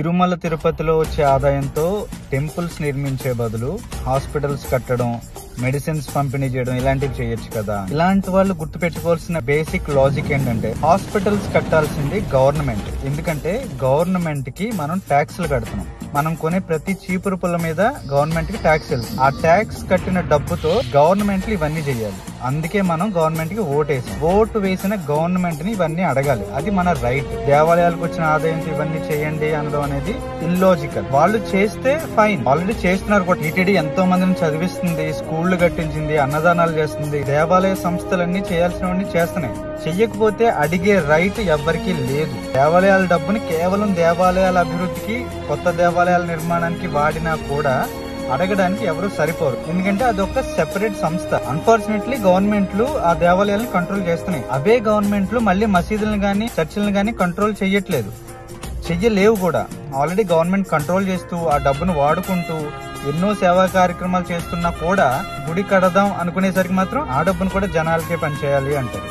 తిరుమల తిరుపతిలో వచ్చే ఆదాయంతో టెంపుల్స్ నిర్మించే బదులు హాస్పిటల్స్ కట్టడం, మెడిసిన్స్ పంపిణీ చేయడం ఇలాంటివి చేయొచ్చు కదా. ఇలాంటి వాళ్ళు గుర్తు పెట్టుకోవాల్సిన బేసిక్ లాజిక్ ఏంటంటే, హాస్పిటల్స్ కట్టాల్సింది గవర్నమెంట్. ఎందుకంటే గవర్నమెంట్ కి మనం ట్యాక్స్లు కడుతున్నాం. మనం కొనే ప్రతి చీపురు పుల్ల మీద గవర్నమెంట్ కి ట్యాక్స్ వెళ్తుంది. ఆ ట్యాక్స్ కట్టిన డబ్బుతో గవర్నమెంట్లు ఇవన్నీ చేయాలి. అందుకే మనం గవర్నమెంట్ కి ఓటేసాం. ఓటు వేసిన గవర్నమెంట్ ని ఇవన్నీ అడగాలి. అది మన రైట్. దేవాలయాలకు వచ్చిన ఆదాయంతో ఇవన్నీ చేయండి అనడం అనేది ఇల్లాజికల్. వాళ్ళు చేస్తే ఫైన్, ఆల్రెడీ చేస్తున్నారు కూడా. టీటీడీ ఎంతో మందిని చదివిస్తుంది, స్కూళ్లు కట్టించింది, అన్నదానాలు చేస్తుంది. దేవాలయ సంస్థలన్నీ చేయాల్సినవన్నీ చేస్తున్నాయి. చెయ్యకపోతే అడిగే రైట్ ఎవ్వరికీ లేదు. దేవాలయాల డబ్బుని కేవలం దేవాలయాల అభివృద్ధికి, కొత్త దేవాలయాల నిర్మాణానికి వాడినా కూడా అడగడానికి ఎవరు సరిపోరు. ఎందుకంటే అది ఒక సెపరేట్ సంస్థ. అన్ఫార్చునేట్లీ గవర్నమెంట్లు ఆ దేవాలయాలను కంట్రోల్ చేస్తున్నాయి. అవే గవర్నమెంట్లు మళ్ళీ మసీదులను గానీ చర్చిలను గానీ కంట్రోల్ చెయ్యలేవు కూడా. ఆల్రెడీ గవర్నమెంట్ కంట్రోల్ చేస్తూ ఆ డబ్బును వాడుకుంటూ ఎన్నో సేవా కార్యక్రమాలు చేస్తున్నా కూడా గుడి కడదాం అనుకునేసరికి మాత్రం ఆ డబ్బును కూడా జనాలకే పనిచేయాలి అంటారు.